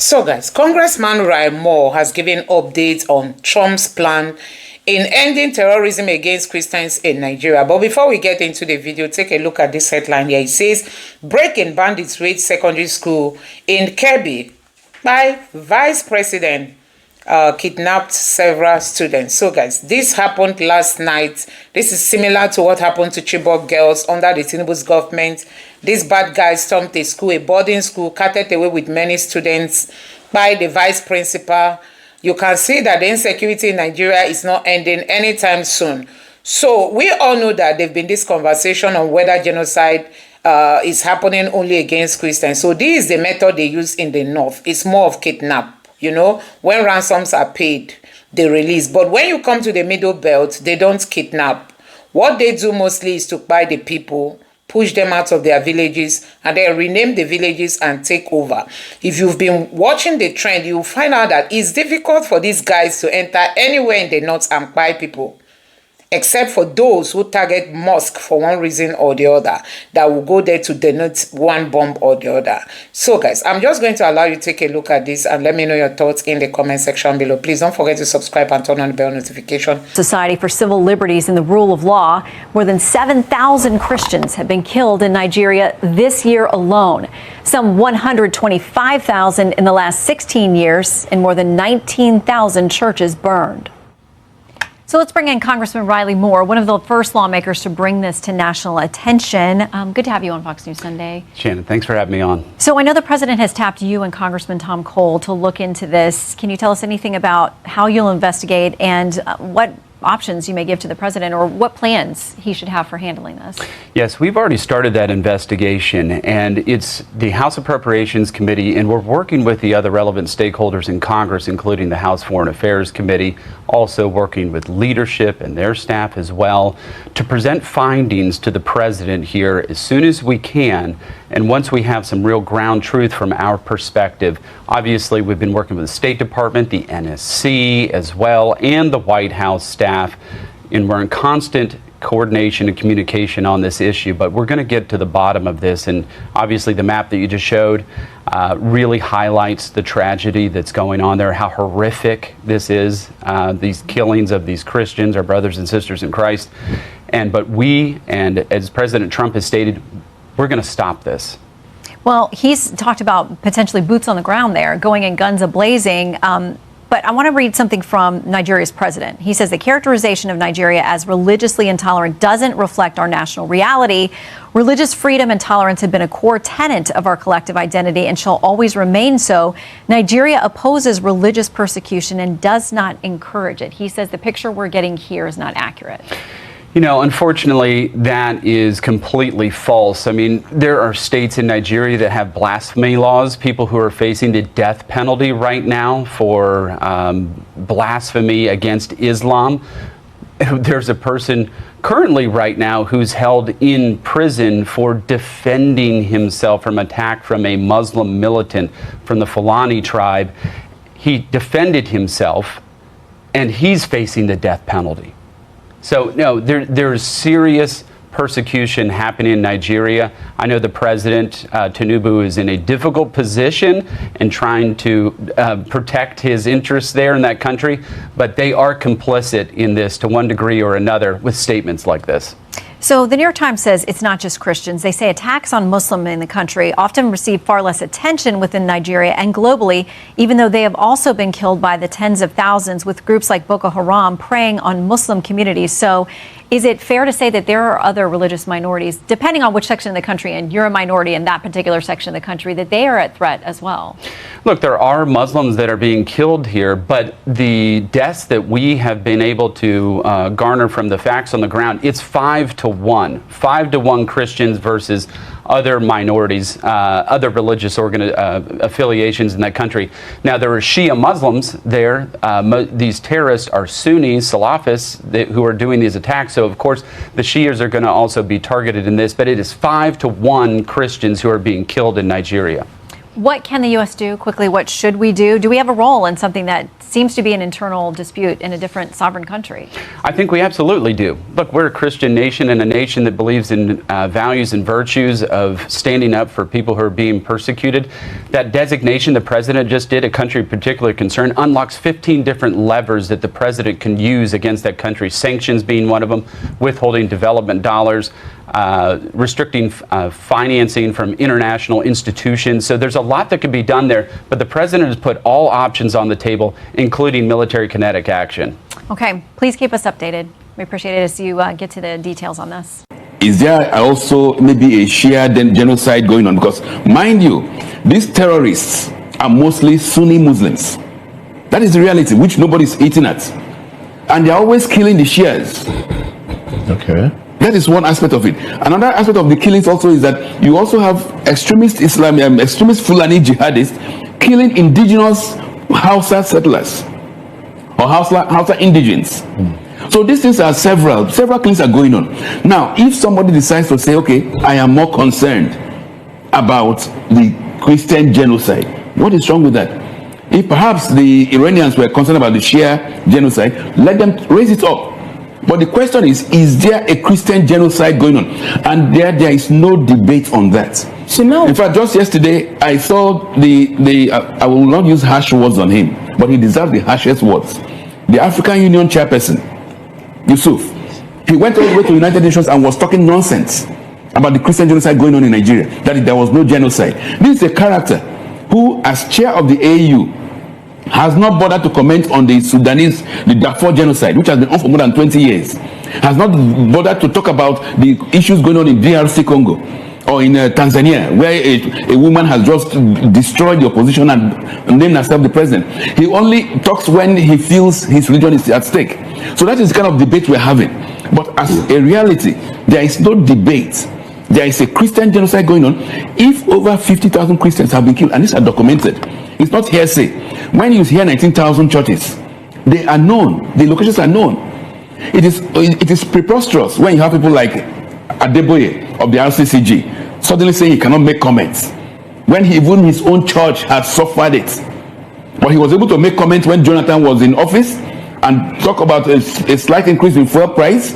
So guys, Congressman Ryan Moore has given updates on Trump's plan in ending terrorism against Christians in Nigeria. But before we get into the video, take a look at this headline here. It says, breaking bandits raid secondary school in Kebbi by Vice President kidnapped several students. So guys, this happened last night. This is similar to what happened to Chibok girls under the Tinubu's government. These bad guys stormed a school, a boarding school, carted away with many students by the vice principal. You can see that the insecurity in Nigeria is not ending anytime soon. So we all know that there's been this conversation on whether genocide is happening only against Christians. So this is the method they use in the north. It's more of kidnap. You know, when ransoms are paid, they release. But when you come to the middle belt, they don't kidnap. What they do mostly is to buy the people, push them out of their villages, and then rename the villages and take over. If you've been watching the trend, you'll find out that it's difficult for these guys to enter anywhere in the north and buy people, except for those who target mosque for one reason or the other, that will go there to denote one bomb or the other. So guys, I'm just going to allow you to take a look at this and let me know your thoughts in the comment section below. Please don't forget to subscribe and turn on the bell notification. Society for Civil Liberties and the Rule of Law. More than 7,000 Christians have been killed in Nigeria this year alone. Some 125,000 in the last 16 years, and more than 19,000 churches burned. So let's bring in Congressman Riley Moore, one of the first lawmakers to bring this to national attention. Good to have you on Fox News Sunday. Shannon, thanks for having me on. So I know the president has tapped you and Congressman Tom Cole to look into this. Can you tell us anything about how you'll investigate and what options you may give to the president, or what plans he should have for handling this? Yes, we've already started that investigation, and it's the House Appropriations Committee, and we're working with the other relevant stakeholders in Congress, including the House Foreign Affairs Committee, also working with leadership and their staff as well, to present findings to the president here as soon as we can. And once we have some real ground truth from our perspective, obviously we've been working with the State Department, the NSC as well, and the White House staff, and we're in constant coordination and communication on this issue. But we're going to get to the bottom of this, and obviously the map that you just showed really highlights the tragedy that's going on there, how horrific this is, these killings of these Christians, our brothers and sisters in Christ. But we, and as President Trump has stated, we're going to stop this. Well, he's talked about potentially boots on the ground there, going in guns a-blazing. But I want to read something from Nigeria's president. He says the characterization of Nigeria as religiously intolerant doesn't reflect our national reality. Religious freedom and tolerance have been a core tenet of our collective identity and shall always remain so. Nigeria opposes religious persecution and does not encourage it. He says the picture we're getting here is not accurate. You know, unfortunately, that is completely false. I mean, there are states in Nigeria that have blasphemy laws, people who are facing the death penalty right now for blasphemy against Islam. There's a person currently right now who's held in prison for defending himself from attack from a Muslim militant from the Fulani tribe. He defended himself, and he's facing the death penalty. So, no, there's serious persecution happening in Nigeria. I know the president, Tinubu, is in a difficult position in trying to protect his interests there in that country, but they are complicit in this to one degree or another with statements like this. So the New York Times says it's not just Christians. They say attacks on Muslims in the country often receive far less attention within Nigeria and globally, even though they have also been killed by the tens of thousands, with groups like Boko Haram preying on Muslim communities. So is it fair to say that there are other religious minorities, depending on which section of the country, and you're a minority in that particular section of the country, that they are at threat as well? Look, there are Muslims that are being killed here, but the deaths that we have been able to garner from the facts on the ground, it's 5 to 1. 5 to 1 Christians versus other minorities, other religious affiliations in that country. Now, there are Shia Muslims there. These terrorists are Sunnis, Salafists, who are doing these attacks. So, of course, the Shias are going to also be targeted in this. But it is 5 to 1 Christians who are being killed in Nigeria. What can the U.S. do quickly? What should we do? Do we have a role in something that seems to be an internal dispute in a different sovereign country. I think we absolutely do. Look, we're a Christian nation and a nation that believes in values and virtues of standing up for people who are being persecuted. That designation the president just did, a country of particular concern, unlocks 15 different levers that the president can use against that country, sanctions being one of them, withholding development dollars, restricting financing from international institutions. So there's a lot that could be done there, but the president has put all options on the table, including military kinetic action. Okay, please keep us updated. We appreciate it as you get to the details on this. Is there also maybe a shared genocide going on? Because, mind you, these terrorists are mostly Sunni Muslims. That is the reality, which nobody's eating at. And they're always killing the Shias. Okay. That is one aspect of it. Another aspect of the killings also is that you also have extremist extremist Fulani jihadists killing indigenous Hausa settlers or Hausa indigents. So these things are several killings are going on. Now, if somebody decides to say, okay, I am more concerned about the Christian genocide, what is wrong with that? If perhaps the Iranians were concerned about the Shia genocide, let them raise it up. But the question is there a Christian genocide going on? And there is no debate on that. So now, in fact, just yesterday, I saw I will not use harsh words on him, but he deserves the harshest words. The African Union chairperson, Yusuf, he went all the way to the United Nations and was talking nonsense about the Christian genocide going on in Nigeria, that there was no genocide. This is a character who, as chair of the AU, has not bothered to comment on the Darfur genocide, which has been on for more than 20 years. Has not bothered to talk about the issues going on in DRC Congo or in Tanzania, where a woman has just destroyed the opposition and named herself the president. He only talks when he feels his religion is at stake. So that is the kind of debate we're having. But as a reality, there is no debate. There is a Christian genocide going on. If over 50,000 Christians have been killed, and these are documented, it's not hearsay. When you hear 19,000 churches, they are known. The locations are known. It is preposterous when you have people like Adeboye of the RCCG suddenly saying he cannot make comments, when even his own church had suffered it. But he was able to make comments when Jonathan was in office and talk about a slight increase in fuel price,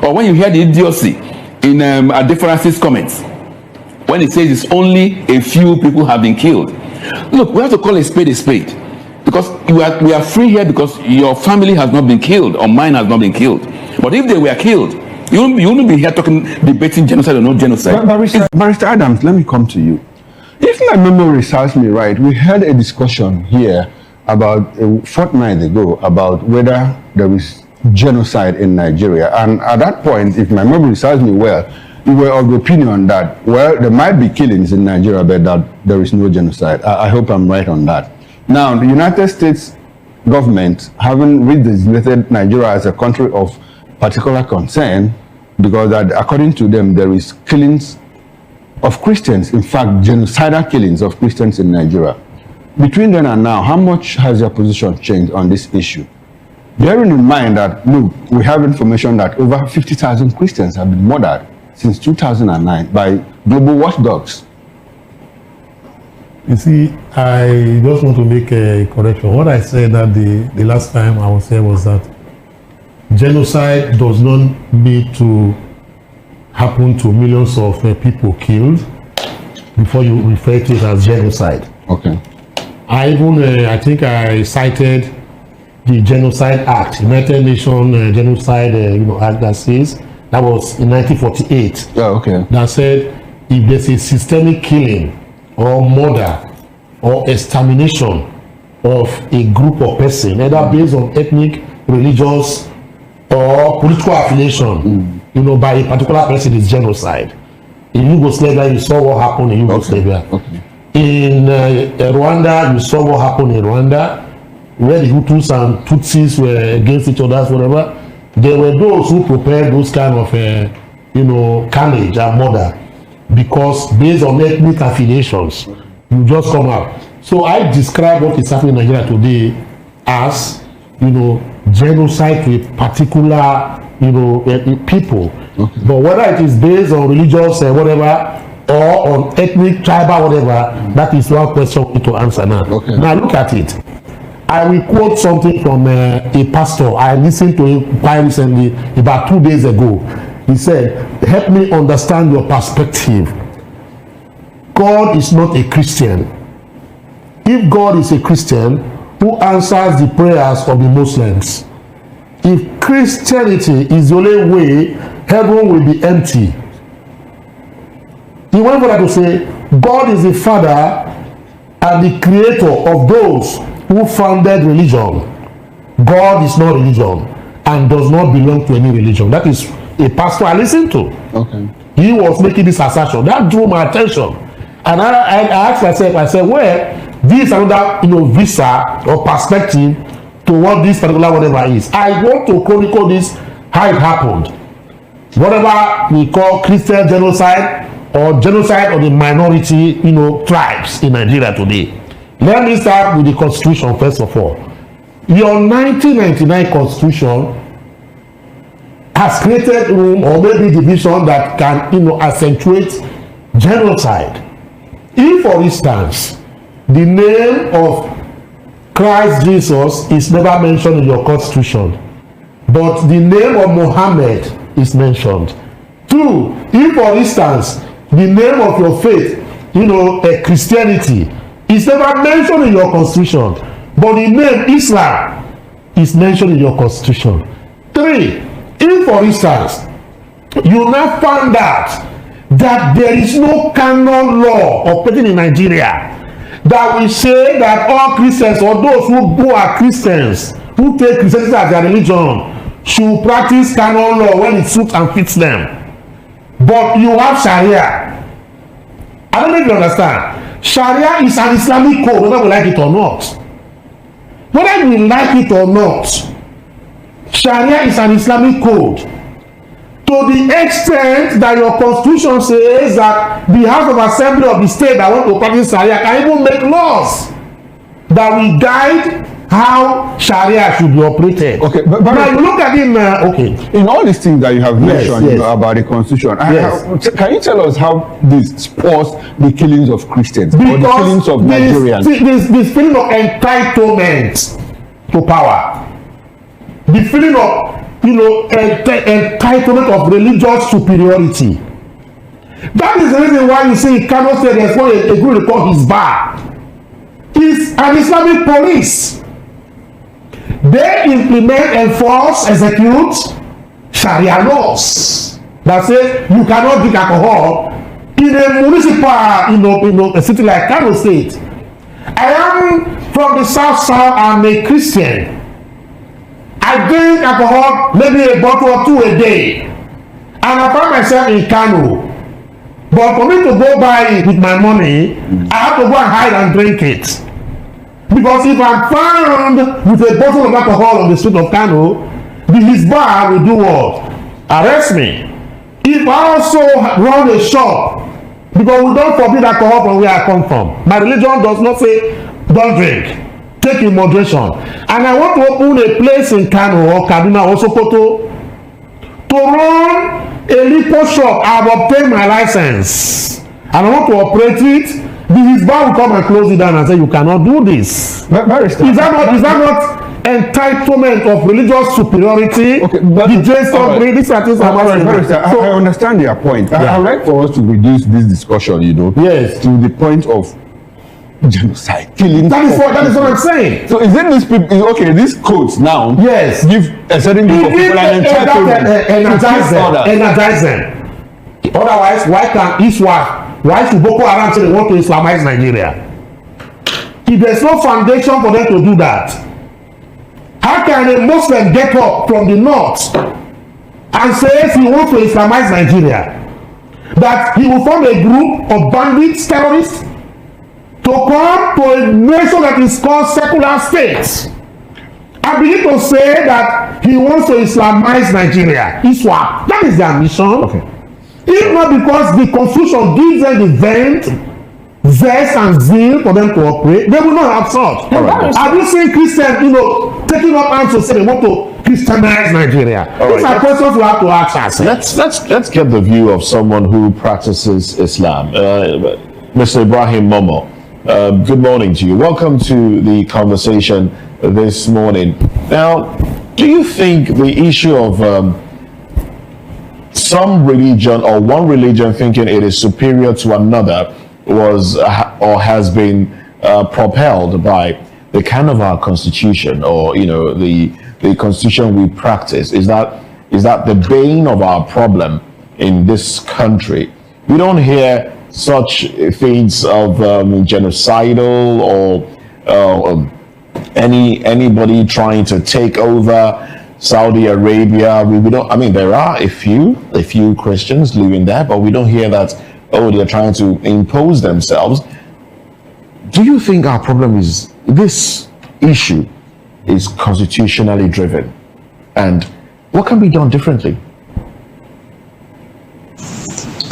or when you hear the idiocy in Adefarasi's comments when he says it's only a few people have been killed. Look, we have to call a spade, because we are free here because your family has not been killed or mine has not been killed. But if they were killed, you wouldn't be here debating genocide or no genocide. Barrister Adams, let me come to you. If my memory serves me right, we had a discussion here about a fortnight ago about whether there is genocide in Nigeria. And at that point, if my memory serves me well, you were of the opinion that, well, there might be killings in Nigeria, but that there is no genocide. I hope I'm right on that. Now, the United States government, having redesignated Nigeria as a country of particular concern, because that, according to them, there is killings of Christians, in fact, genocidal killings of Christians in Nigeria. Between then and now, how much has your position changed on this issue? Bearing in mind that, look, we have information that over 50,000 Christians have been murdered since 2009 by global watchdogs. you see, I just want to make a correction. What I said that the last time I was here was that genocide does not need to happen to millions of people killed before you refer to it as genocide. Okay. I think I cited the Genocide Act, United Nations Genocide Act that says, that was in 1948. Yeah, okay. That said, if there's a systemic killing or murder or extermination of a group of persons, either based on ethnic, religious, or political affiliation, by a particular person, is genocide. In Yugoslavia, you saw what happened in Yugoslavia. Okay. In Rwanda, you saw what happened in Rwanda, where the Hutus and Tutsis were against each other, whatever. There were those who prepared those kind of, carnage and murder, because based on ethnic affiliations, you just come out. So I describe what is happening in Nigeria today as, genocide to a particular, people. Okay. But whether it is based on religious whatever, or on ethnic, tribal, whatever, that is one question we need to answer now. Okay. Now look at it. I will quote something from a pastor. I listened to him quite recently, about 2 days ago. He said, help me understand your perspective. God is not a Christian. If God is a Christian, who answers the prayers of the Muslims? If Christianity is the only way, heaven will be empty. He went further to say, God is the father and the creator of those who founded religion. God is not religion and does not belong to any religion. That is a pastor I listened to. Okay. He was making this assertion. That drew my attention. And I asked myself, I said, well, this is another visa or perspective to what this particular whatever is. I want to chronicle this, how it happened. Whatever we call Christian genocide or genocide of the minority, tribes in Nigeria today. Let me start with the Constitution first of all. Your 1999 Constitution has created room or maybe division that can, accentuate genocide. If, for instance, the name of Christ Jesus is never mentioned in your Constitution, but the name of Muhammad is mentioned. 2, if, for instance, the name of your faith, Christianity, is never mentioned in your Constitution, but the name Islam is mentioned in your Constitution. 3, if, for instance, you now found out that there is no canon law operating in Nigeria that will say that all Christians or those who are Christians, who take Christianity as their religion, should practice canon law when it suits and fits them. But you have Sharia. I don't know if you understand. Sharia is an Islamic code, whether we like it or not. Whether we like it or not, Sharia is an Islamic code. To the extent that your constitution says that the House of Assembly of the state that want to practice Sharia can even make laws that will guide how Sharia should be operated. Okay, but now you look at it okay. In all these things that you have mentioned about the constitution, can you tell us how this spurs the killings of Christians or the killings of Nigerians? This feeling of entitlement to power, the feeling of entitlement of religious superiority. That is the reason why you see Kano State there's not a group called Hizbah. It's an Islamic police. They implement, enforce, execute Sharia laws that say you cannot drink alcohol in a municipal, a city like Kano State. I am from the south. I'm a Christian. I drink alcohol, maybe a bottle or 2 a day, and I find myself in Kano. But for me to go buy it with my money, I have to go and hide and drink it. Because if I'm found with a bottle of alcohol on the street of Kano, the Hizbah will do what? Arrest me. If I also run a shop, because we don't forbid alcohol from where I come from. My religion does not say don't drink. Take in moderation. And I want to open a place in Kano or Kaduna or Sokoto to run a liquor shop. I've obtained my license and I want to operate it. The Hizbah will come and close it down and say you cannot do this. Is that not entitlement of religious superiority? Okay, but I understand your point. I would like for us to reduce this discussion, to the point of genocide, killing. That is what I'm saying. So is it these people? Okay, these codes now. Yes. Give a certain group of people an entitlement. Energize them. Otherwise, why can Iswa? Why should Boko Haram say they want to Islamize Nigeria? If there's no foundation for them to do that, how can a Muslim get up from the north and say he wants to Islamize Nigeria? That he will form a group of bandits, terrorists, to come to a nation that is called secular states and begin to say that he wants to Islamize Nigeria. Iswa. That is their mission. Okay. If not because the constitution gives them the vent, zest and zeal for them to operate, they will not have such. Have you seen Christians, taking up arms to say they want to Christianize Nigeria? These are questions we have to ask ourselves. Let's get the view of someone who practices Islam. Mr. Ibrahim Momo, good morning to you. Welcome to the conversation. this morning. Now, do you think the issue of some religion or one religion thinking it is superior to another was or has been propelled by the kind of our constitution, or the constitution we practice? Is that the bane of our problem in this country? We don't hear such things of genocidal or anybody trying to take over Saudi Arabia. We don't. I mean, there are a few Christians living there, but we don't hear that. Oh, they're trying to impose themselves. Do you think our problem is this issue is constitutionally driven, and what can be done differently?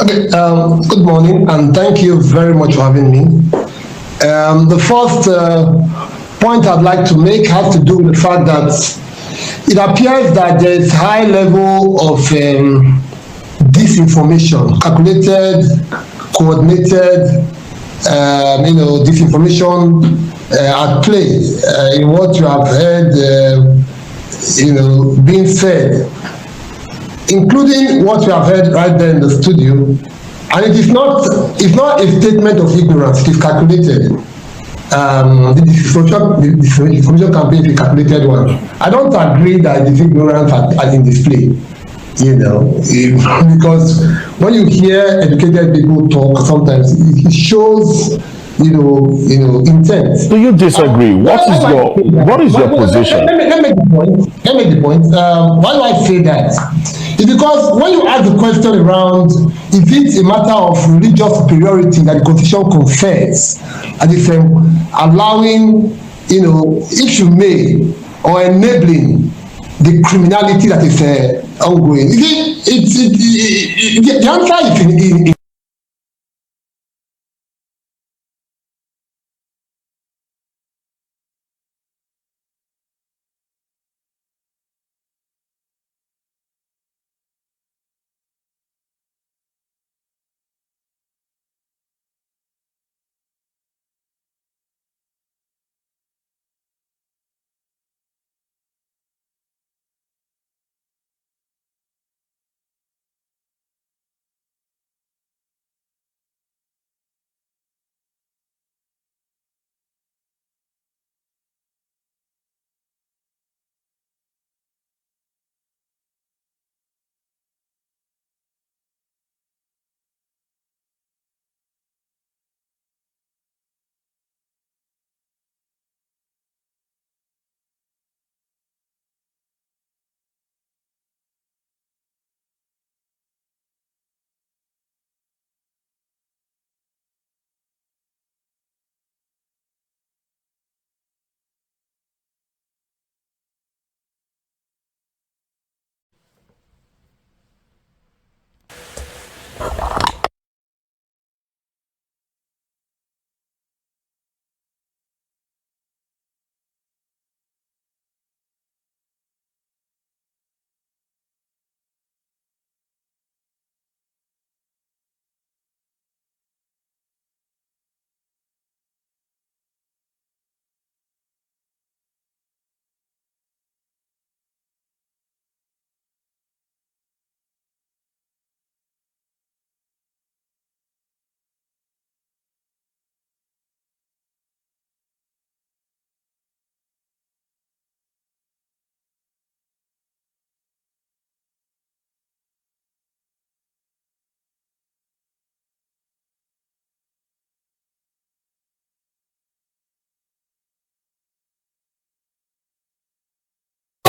Okay, good morning, and thank you very much for having me. The first point I'd like to make has to do with the fact that it appears that there is high level of disinformation, calculated, coordinated, disinformation at play in what you have heard, being said, including what we have heard right there in the studio. And it's not a statement of ignorance, it is calculated. The disinformation campaign is a calculated one. I don't agree that it is ignorance as in display, because when you hear educated people talk, sometimes it shows intent. Do you disagree? What is your position? Let me make the point. Why do I say that? It's because when you ask the question around, is it a matter of religious superiority that the Constitution confers, and it's allowing, if you may, or enabling the criminality that is ongoing? The answer is in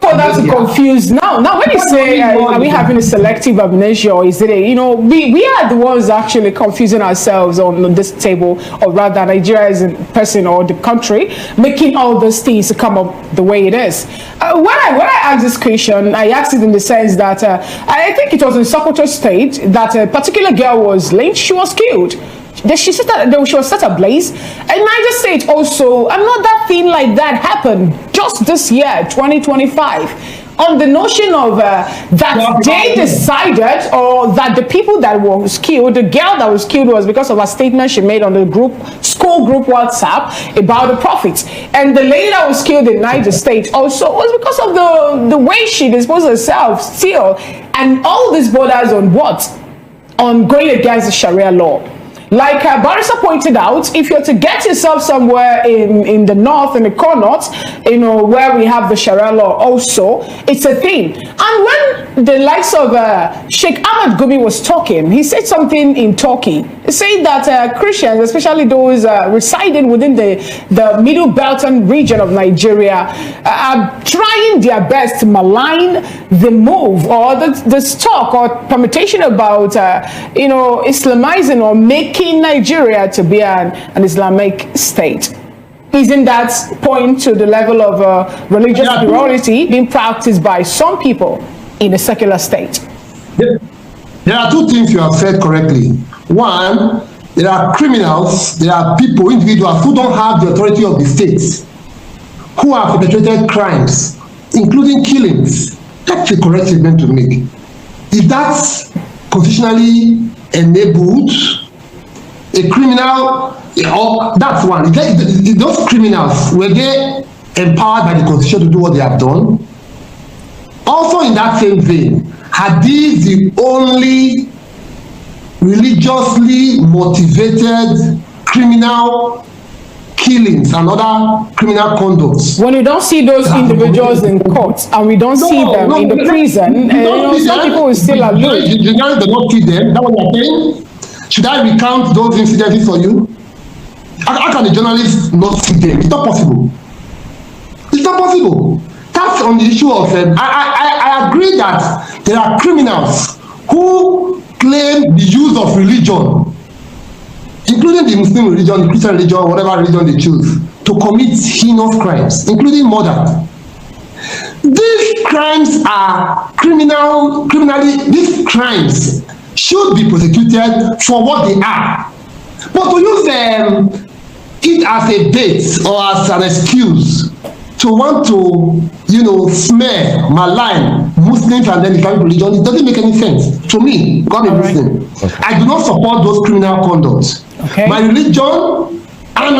For that to confuse now when you say are we having a selective amnesia, or is it we are the ones actually confusing ourselves on this table, or rather Nigeria as a person or the country making all those things to come up the way it is. When I asked this question, I asked it in the sense that I think it was in Sokoto State that a particular girl was lynched. She was killed. She was set ablaze. And Niger State also, another thing like that happened just this year, 2025. on the notion of that they decided, or that the people that was killed, the girl that was killed, was because of a statement she made on the school group WhatsApp about the prophets, and the lady that was killed in Niger State also was because of the way she disposed herself still, and all this borders on what? On going against the Sharia law. Like Barrister pointed out, if you're to get yourself somewhere in the north, in the core north, you know, where we have the Sharia law also, it's a thing. And when the likes of Sheikh Ahmed Gumi was talking, he said something in Turkey. He said that Christians, especially those residing within the Middle Belton region of Nigeria, are trying their best to malign the move or the talk or permutation about, you know, Islamizing or making Nigeria to be an Islamic state. Isn't that point to the level of religious superiority being practiced by some people in a secular state? There are two things you have said correctly. One, there are criminals, there are people, individuals who don't have the authority of the state, who have perpetrated crimes, including killings. That's the correct statement to make. If that's constitutionally enabled, a criminal, that's one. If those criminals, were they empowered by the Constitution to do what they have done? Also in that same vein, are these the only religiously motivated criminal killings and other criminal conducts? When we don't see those individuals in court and we don't see them in the prison, you know, some people will still allude. The guys do not see them. That's what you're saying? Should I recount those incidents for you? How can a journalist not see them? It's not possible. It's not possible. That's on the issue of, I agree that there are criminals who claim the use of religion, including the Muslim religion, the Christian religion, whatever religion they choose, to commit heinous crimes, including murder. These crimes are criminally, these crimes should be prosecuted for what they are. But to use it as a bait or as an excuse to want to, you know, smear, malign Muslims and then Islamic religion, it doesn't make any sense to me. God is Muslim. Okay. I do not support those criminal conducts. Okay. My religion and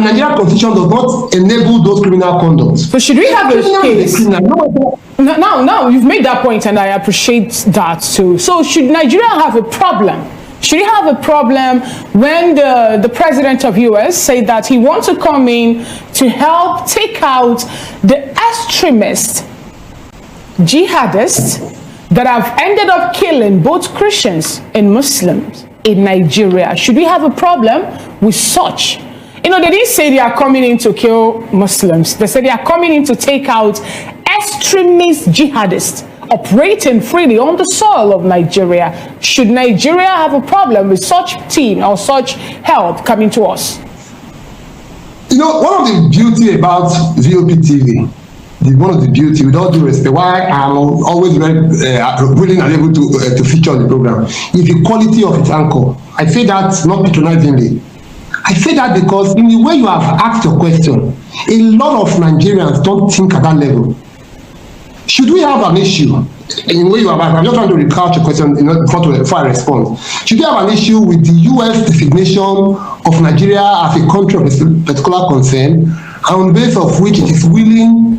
Nigerian constitution does not enable those criminal conducts. So should we have a case? Now you've made that point, and I appreciate that too. So should Nigeria have a problem? Should we have a problem when the president of US said that he wants to come in to help take out the extremist jihadists that have ended up killing both Christians and Muslims in Nigeria? Should we have a problem with such? You know, they didn't say they are coming in to kill Muslims. They said they are coming in to take out extremist jihadists operating freely on the soil of Nigeria. Should Nigeria have a problem with such team or such help coming to us? You know, one of the beauty about VOP TV, one of the beauty, with all due respect, why I'm always very willing and able to feature on the program, is the quality of its anchor. I say that not patronizingly. I say that because in the way you have asked your question, a lot of Nigerians don't think at that level. Should we have an issue, in the way you have asked, I'm just trying to recount your question before I respond. Should we have an issue with the US designation of Nigeria as a country of particular concern, on the basis of which it is willing,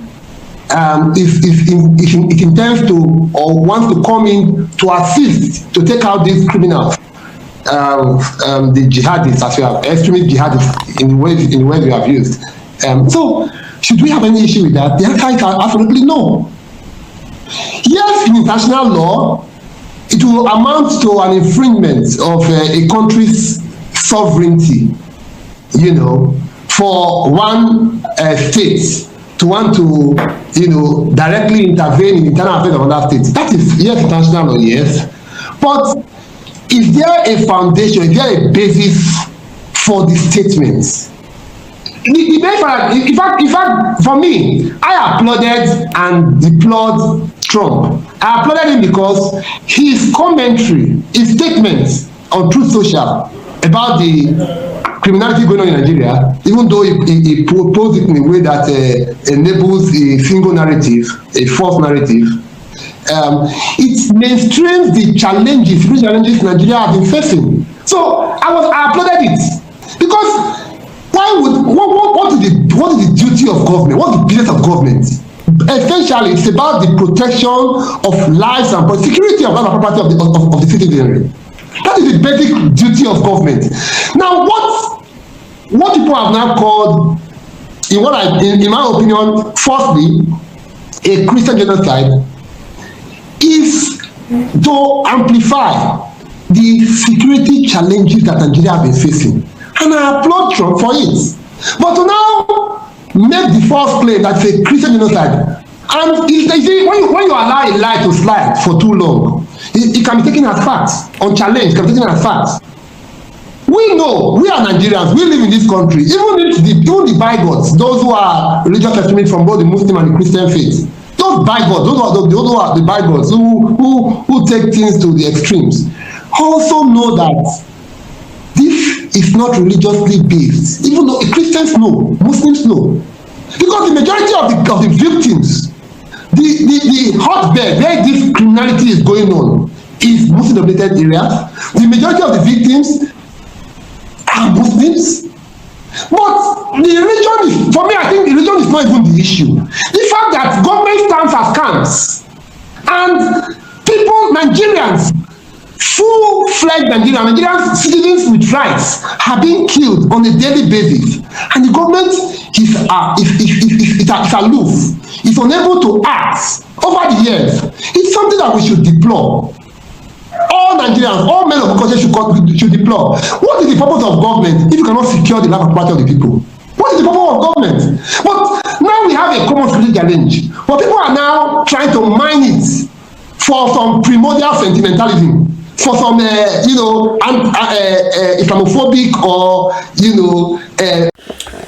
if it intends to or wants to come in to assist to take out these criminals, the jihadists, as you have, extremist jihadists, in the way you have used. So, should we have any issue with that? The answer is absolutely no. Yes, in international law, it will amount to an infringement of a country's sovereignty, you know, for one state to want to, you know, directly intervene in internal affairs of other states. That is, yes, international law, yes. But is there a foundation, is there a basis for the statements? In fact, for me, I applauded and deplored Trump. I applauded him because his commentary, his statements on Truth Social, about the criminality going on in Nigeria, even though he posed it in a way that enables a single narrative, a false narrative, it mainstreams the challenges, real challenges Nigeria has been facing. So I applauded it, because what is the duty of government? What's the business of government? Essentially, it's about the protection of lives and security of life and property of the citizenry. That is the basic duty of government. Now, what people have now called, in my opinion, firstly, a Christian genocide, is to amplify the security challenges that Nigeria has been facing. And I applaud Trump for it. But to now make the false claim that it's a Christian genocide, and when you allow a lie to slide for too long, it can be taken as fact, unchallenged, can be taken as fact. We know, we are Nigerians, we live in this country, even the bigots, those who are religious extremists from both the Muslim and the Christian faith, those bigots, those who are the bigots who take things to the extremes, also know that this is not religiously based, even though Christians know, Muslims know, because the majority of the victims, the hotbed where this criminality is going on is Muslim-dominated areas. The majority of the victims are Muslims. But the religion is, for me, I think the religion is not even the issue. The fact that government stands as camps and people, Nigerians, full-fledged Nigerian citizens with rights are being killed on a daily basis, and the government is aloof, is unable to act over the years. It's something that we should deplore. All Nigerians, all men of culture should deplore. What is the purpose of government if you cannot secure the life and property of the people? What is the purpose of government? But now we have a common security challenge, but people are now trying to mine it for some primordial sentimentalism, for some, Islamophobic or,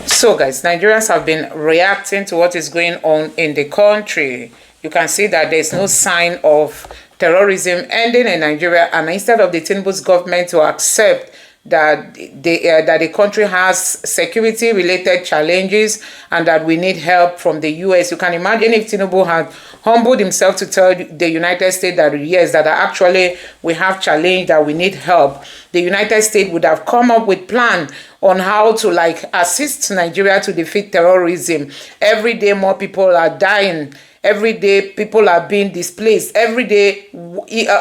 So guys, Nigerians have been reacting to what is going on in the country. You can see that there's no sign of terrorism ending in Nigeria, and instead of the Tinubu's government to accept that the country has security-related challenges and that we need help from the US. You can imagine if Tinubu had humbled himself to tell the United States that yes, that actually we have challenge, that we need help. The United States would have come up with plan on how to assist Nigeria to defeat terrorism. Every day more people are dying. Every day people are being displaced. Every day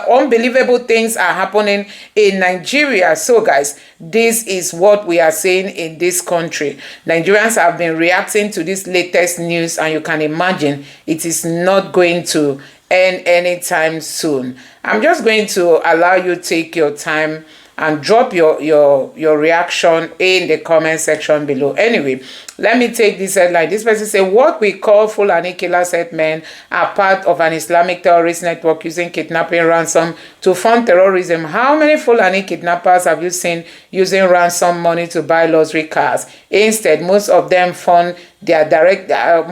unbelievable things are happening in Nigeria. So guys, this is what we are seeing in this country. Nigerians have been reacting to this latest news, and you can imagine it is not going to end anytime soon. I'm just going to allow you to take your time and drop your reaction in the comment section below. Anyway, let me take this headline. This person said, what we call Fulani killers headmen are part of an Islamic terrorist network using kidnapping ransom to fund terrorism. How many Fulani kidnappers have you seen using ransom money to buy luxury cars? Instead, most of them fund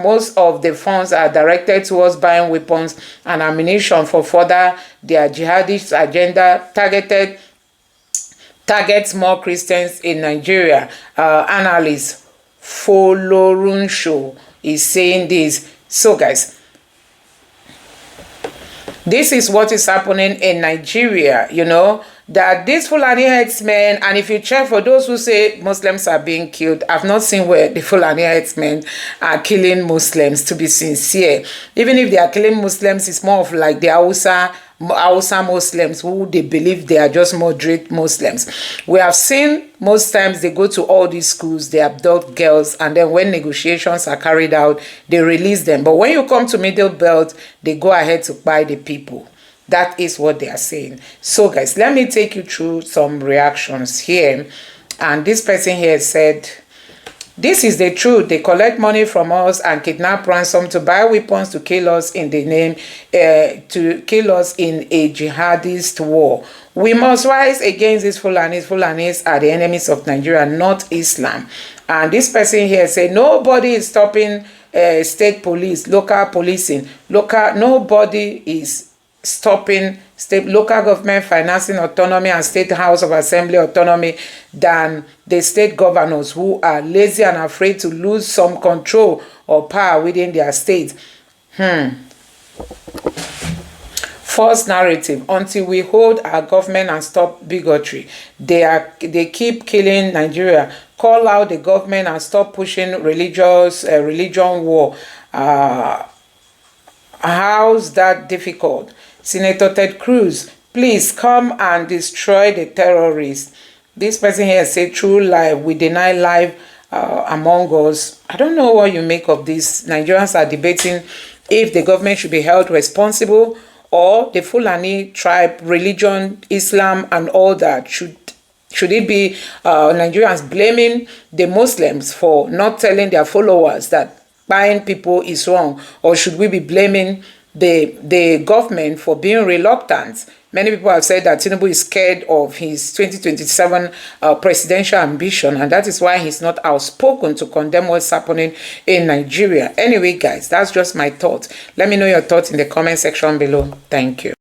most of the funds are directed towards buying weapons and ammunition for further their jihadist agenda targets more Christians in Nigeria. Analyst Folorunsho is saying this. So guys, this is what is happening in Nigeria, that these Fulani headsmen, and if you check for those who say Muslims are being killed, I've not seen where the Fulani headsmen are killing Muslims, to be sincere. Even if they are killing Muslims, it's more of like the Hausa Muslims who they believe they are just moderate Muslims. We have seen most times they go to all these schools, they abduct girls, and then when negotiations are carried out, they release them. But when you come to Middle Belt, they go ahead to buy the people. That is what they are saying. So guys, let me take you through some reactions here. And this person here said, this is the truth. They collect money from us and kidnap ransom to buy weapons to kill us in the name, to kill us in a jihadist war. We must rise against these Fulanis. Fulanis are the enemies of Nigeria, not Islam. And this person here said, nobody is stopping state police, local policing. Nobody is stopping state local government financing autonomy and state house of assembly autonomy than the state governors who are lazy and afraid to lose some control or power within their state. False narrative. Until we hold our government and stop bigotry, they keep killing Nigeria. Call out the government and stop pushing religion war. How's that difficult? Senator Ted Cruz, please come and destroy the terrorists. This person here said true life. We deny life among us. I don't know what you make of this. Nigerians are debating if the government should be held responsible or the Fulani tribe, religion, Islam, and all that. Should it be Nigerians blaming the Muslims for not telling their followers that buying people is wrong, or should we be blaming the government for being reluctant? Many people have said that Tinubu is scared of his 2027 presidential ambition, and that is why he's not outspoken to condemn what's happening in Nigeria. Anyway, guys, that's just my thoughts. Let me know your thoughts in the comment section below. Thank you.